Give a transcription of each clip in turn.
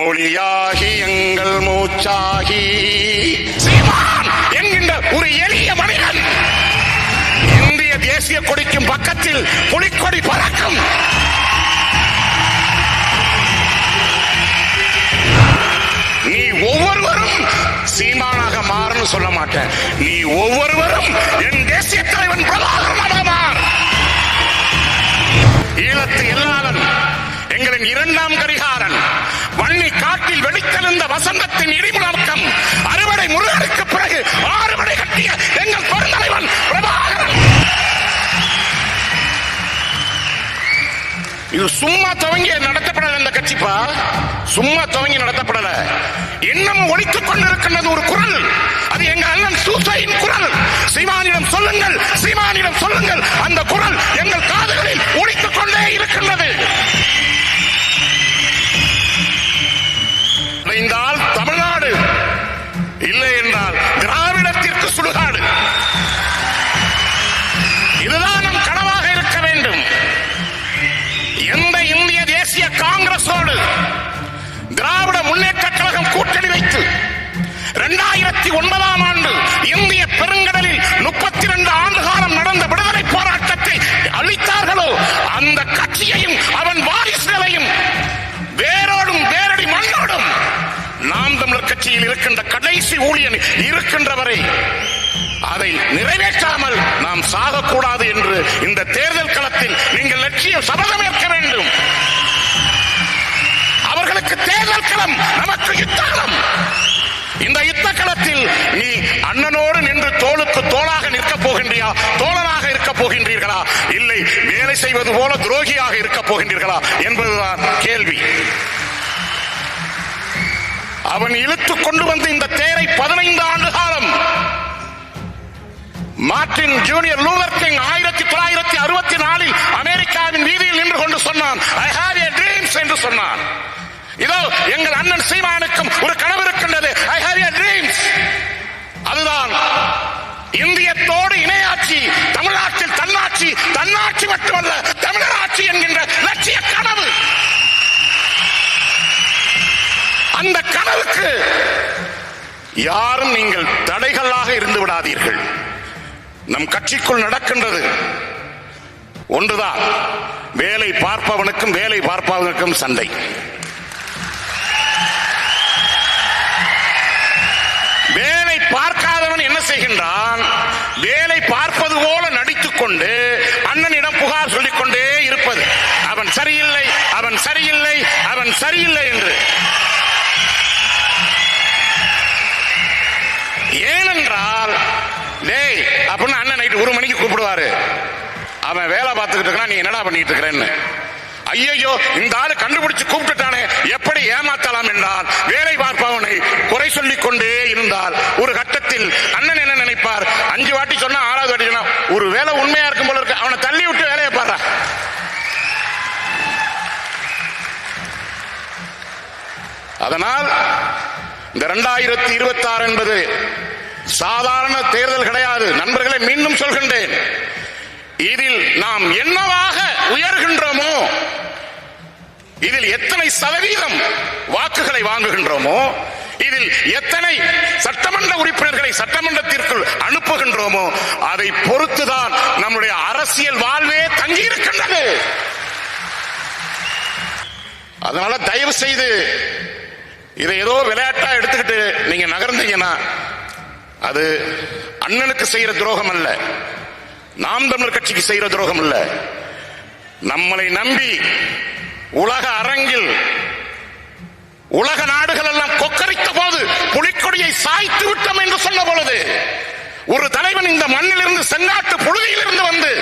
மொழியாகி எங்கள் மூச்சாகி சீமான் என்கின்ற ஒரு எளிய மனிதன் இந்திய தேசிய கொடிக்கும் பக்கத்தில் புலிக்கொடி பறக்கும். நீ ஒவ்வொருவரும் சீமானாக மாறுன்னு சொல்ல மாட்டேன். நீ ஒவ்வொருவரும் என் தேசிய தலைவன் பிரபாகரனாக மாறு. ஈழத்து எல்லாளன், எங்களின் இரண்டாம் கரிகாரன், வன்னி காட்டில் வெடித்தெழுந்த வசந்தத்தின் இடிமுழக்கம், அறுவடை முருகனுக்கு பிறகு ஆறுவடை கட்டிய எங்கள் பெருந்தலைவன் பிரபாகரன். இது சும்மா துவங்கி நடத்தப்படல. இந்த கட்சிப்பா சும்மா துவங்கி நடத்தப்படல. இன்னும் ஒலித்துக் கொண்டிருக்கின்றது ஒரு குரல். அது எங்க அண்ணன் சூசையின் குரல். சீமானிடம் சொல்லுங்கள், சீமானிடம் சொல்லுங்கள். அந்த குரல் எங்கள் காதுகளில் ஒலித்துக் கொண்டே இருக்கின்றது. இணைந்தால் தமிழ்நாடு, இல்லை என்றால் திராவிடத்திற்கு சுடுகாடு. இதுதான் நம் கனவாக இருக்க வேண்டும். எந்த இந்திய தேசிய காங்கிரஸோடு திராவிட முன்னேற்ற கழகம் கூட்டணி வைத்து 2009ஆம் ஆண்டு இந்திய பெருங்கடலில் 32 ஆண்டு காலம் நடந்த விடுதலை போராட்டத்தை அளித்தார்களோ அந்த கட்சியையும் அவன் வாரிசுகளையும் வேரோடும் வேரடி மண்ணோடும் நாம் தமிழர் கட்சியில் இருக்கின்ற கடைசி ஊழியன் இருக்கின்ற வரை அதை நிறைவேற்றாமல் நாம் சாகக்கூடாது என்று இந்த தேர்தல் களத்தில் நீங்கள் லட்சிய சபதம் ஏற்க வேண்டும். அவர்களுக்கு தேர்தல் களம், நமக்கு யுத்தகளம். இந்த யுத்த களத்தில் நீ அண்ணனோடு நின்று தோளுக்கு தோளாக நிற்கப் போகின்றியா, தோழனாக இருக்க போகின்றீர்களா, இல்லை வேலை செய்வது போல துரோகியாக இருக்க போகின்றீர்களா என்பதுதான் கேள்வி. அவன் இழுத்துக் கொண்டு வந்து இந்த தேரை 15 ஆண்டு காலம் மார்ட்டின் ஜூனியர் லூதர் கிங் 1964 அமெரிக்காவின் வீதியில் நின்று கொண்டு சொன்னான், ஐ ஹேவ் எ ட்ரீம்ஸ் என்று சொன்னான். இதோ எங்கள் அண்ணன் சீமானுக்கும் ஒரு கனவு இருக்கின்றது, ஐ ஹேவ் எ ட்ரீம்ஸ். அதுதான் இந்தியத்தோடு இணையாட்சி, தமிழ்நாட்டில் தன்னாட்சி, தன்னாட்சி மட்டுமல்ல தமிழராட்சி என்கின்ற லட்சிய கனவு. அந்த கனவுக்கு யாரும் நீங்கள் தடைகளாக இருந்து விடாதீர்கள். நம் கட்சிக்குள் நடக்கின்றது ஒன்றுதான், வேலை பார்ப்பவனுக்கும் வேலை பார்ப்பவனுக்கும் சண்டை. வேலை பார்க்காதவன் என்ன செய்கின்றான், வேலை பார்ப்பது போல நடித்துக் கொண்டு அண்ணனிடம் புகார் சொல்லிக் கொண்டே இருப்பது, அவன் சரியில்லை, அவன் சரியில்லை, அவன் சரியில்லை என்று. ஏனென்றால் டேய் அப்படின்னு அண்ணன் நைட்டு 1 மணிக்கு கூப்பிடுவாரு, அவன் வேலை பார்த்துக்கிட்டு இருக்கான், நீ என்னடா பண்ணிட்டு இருக்கிறேன்னு. ஐயோ இந்த ஆளு கண்டுபிடிச்சு கூப்பிட்டுட்டானே, எப்படி ஏமாத்தலாம் என்றால் வேலை பார்ப்பவனை குறை சொல்லிக் கொண்டே இருந்தால் ஒரு கட்டத்தில் அண்ணன் என்ன நினைப்பார், 5 வாட்டி சொன்னா 6வது வாட்டி சொன்னா ஒரு வேலை உண்மையா இருக்கும் போல இருக்கு, அவனை தள்ளி விட்டு வேலையை பாரு. அதனால் இந்த 2026 என்பது சாதாரண தேர்தல் கிடையாது நண்பர்களை. மீண்டும் சொல்கின்றேன், இதில் நாம் என்னவாக உயர்கின்றோமோ, இதில் எத்தனை சதவீதம் வாக்குகளை வாங்குகின்றோமோ, இதில் எத்தனை சட்டமன்ற உறுப்பினர்களை சட்டமன்றத்திற்குள் அனுப்புகின்றோமோ அதை பொறுத்துதான் நம்முடைய அரசியல் வாழ்வே தங்கி இருக்கின்றது. அதனால தயவு செய்து இதை ஏதோ விளையாட்டா எடுத்துக்கிட்டு நீங்க நகர்ந்தீங்கன்னா அது அண்ணனுக்கு செய்யற துரோகம் அல்ல, நாம் தமிழர் கட்சிக்கு செய்யற துரோகம் அல்ல. நம்மளை நம்பி உலக அரங்கில் உலக நாடுகள் எல்லாம் கொக்கரித்த போது புலிக்கொடியை சாய்த்து விட்டோம் என்று சொன்ன பொழுது ஒரு தலைவன் இந்த மண்ணிலிருந்து செங்காட்டு புழுதியிலிருந்து வந்து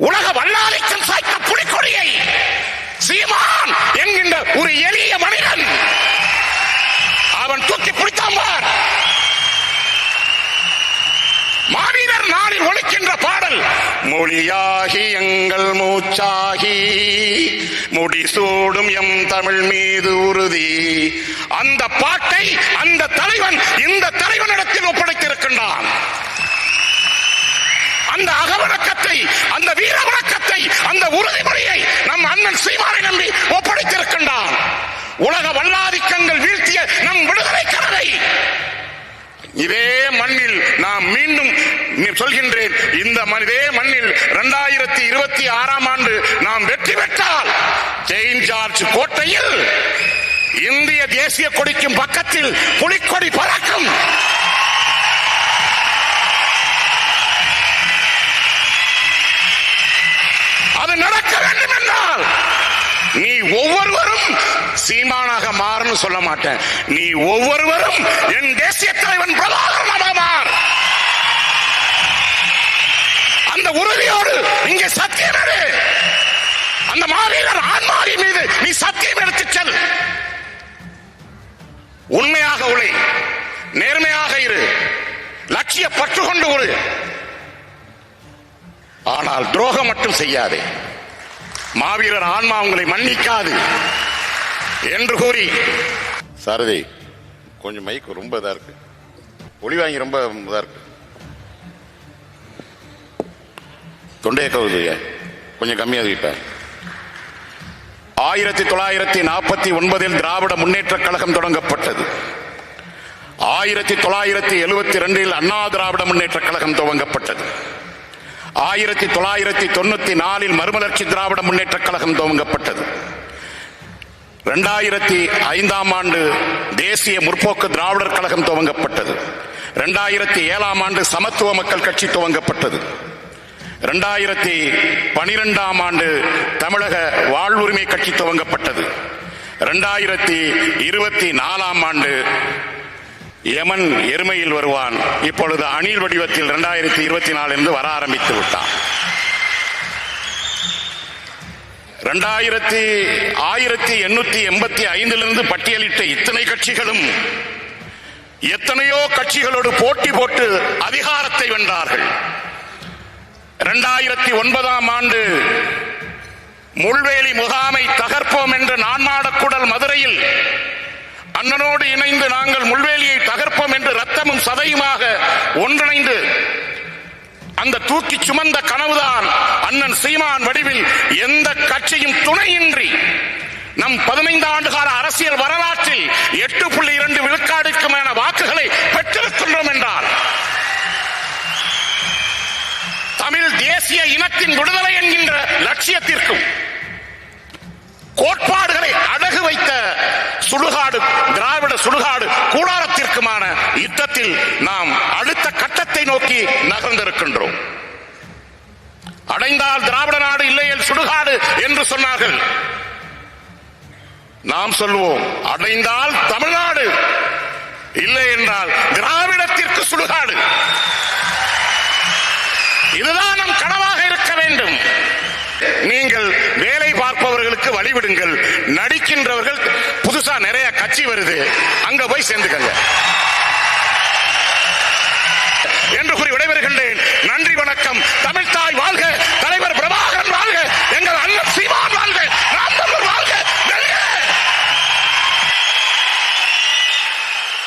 உலக வல்லாளிக்கம் சாய்த்த புலிக்கொடியை சீமான் என்கின்ற ஒரு எளிய மனிதன் அவன் தூக்கி பிடித்தான். மாவீரர் நாளில் ஒலிக்கின்ற பாடல், மொழியாகி எங்கள் மூச்சாகி முடிசூடும் எம் தமிழ் மீது உறுதி. அந்த பாட்டை அந்த தலைவன் இந்த தலைவனிடத்தில் ஒப்படைத்திருக்கின்றான். அந்த அகவணக்கத்தை, அந்த வீர வணக்கத்தை, அந்த உறுதிமொழியை நம் அண்ணன் சீமானை நம்பி ஒப்படைத்திருக்கின்றான். உலக வல்லாதிக்கங்கள் வீழ்த்திய நம் விடுதலை கனவை இதே மண்ணில் நாம் மீண்டும் சொல்கின்றேன், இதே மண்ணில் 2026ஆம் ஆண்டு நாம் வெற்றி பெற்றால் செயின்ட் ஜார்ஜ் கோட்டையில் இந்திய தேசிய கொடிக்கும் பக்கத்தில் புலிக்கொடி பறக்கும். அது நடக்க வேண்டும் என்றால் நீ ஒவ்வொருவரும் சீமானாக மாறுன்னு சொல்ல மாட்டேன், நீ ஒவ்வொருவரும் என் தேசிய தலைவன் பிரபாகரனாக மாறு. அந்த உறுதியோடு இங்கே சத்தியம் எடு. அந்த மாவீரர் ஆன்மாவி மீது நீ சத்தியம் எடுத்துச் செல். உண்மையாக உழை, நேர்மையாக இரு, லட்சிய பற்று கொண்டு உரு. ஆனால் துரோகம் மட்டும் செய்யாதே. மாவீரர் ஆன்மா உங்களை மன்னிக்காது என்று கூறி, சாரதி கொஞ்சம் மைக் ரொம்ப இதா இருக்கு, ஒளி வாங்கி ரொம்ப இதா இருக்கு, தொண்டைய கவுது கொஞ்சம் கம்மியாக வைப்பேன். 1949 திராவிட முன்னேற்ற கழகம் தொடங்கப்பட்டது. 1972 அண்ணா திராவிட முன்னேற்ற கழகம் துவங்கப்பட்டது. 1994 மறுமலர்ச்சி திராவிட முன்னேற்ற கழகம் துவங்கப்பட்டது. 2005ஆம் ஆண்டு தேசிய முற்போக்கு திராவிடர் கழகம் துவங்கப்பட்டது. 2007ஆம் ஆண்டு சமத்துவ மக்கள் கட்சி துவங்கப்பட்டது. 2012ஆம் ஆண்டு தமிழக வாழ்வுரிமை கட்சி துவங்கப்பட்டது. 2024ஆம் ஆண்டு யமன் எருமையில் வருவான், இப்பொழுது அணில் வடிவத்தில் 2024 இருந்து வர ஆரம்பித்து விட்டான். 1885 பட்டியலிட்ட இத்தனை கட்சிகளும் எத்தனையோ கட்சிகளோடு போட்டி போட்டு அதிகாரத்தை வென்றார்கள். 2009ஆம் ஆண்டு முள்வேலி முகாமை தகர்ப்போம் என்று நான்மாடக்குடல் மதுரையில் அண்ணனோடு இணைந்து நாங்கள் முள்வேலியை தகர்ப்போம் என்று ரத்தமும் சதையுமாக ஒன்றிணைந்து அந்த தூக்கி சுமந்த கனவுதான் அண்ணன் சீமான் வடிவில் எந்த கட்சியும் துணையின்றி நம் 15 ஆண்டுகால அரசியல் வரலாற்றில் 8.2 விழுக்காடுக்கு மேல வாக்குகளை பெற்றிருக்கின்றோம் என்றால் தமிழ் தேசிய இனத்தின் விடுதலை என்கின்ற லட்சியத்திற்கும் கோட்பாடுகளை அடகு வைத்த சுடுகாடு திராவிட சுடுகாடு கூடாரத்திற்குமான யுத்தத்தில் நாம் அடுத்த கட்டத்தை நோக்கி நகர்ந்திருக்கின்றோம். அடைந்தால் திராவிட நாடு, இல்லையேல் சுடுகாடு என்று சொன்னார்கள். நாம் சொல்வோம், அடைந்தால் தமிழ்நாடு, இல்லை என்றால் திராவிடத்திற்கு சுடுகாடு. இதுதான் நம் கனவாக இருக்க வேண்டும். நீங்கள் வேலை பார்ப்பவர்களுக்கு வழிவிடுங்கள், நடிக்கின்றவர்கள் புதுசா நிறைய கட்சி வருது, அங்க போய் சேர்ந்துக்கங்க என்று கூறி விடைபெறுகின்றேன். நன்றி, வணக்கம். தமிழ்தாய் வாழ்க.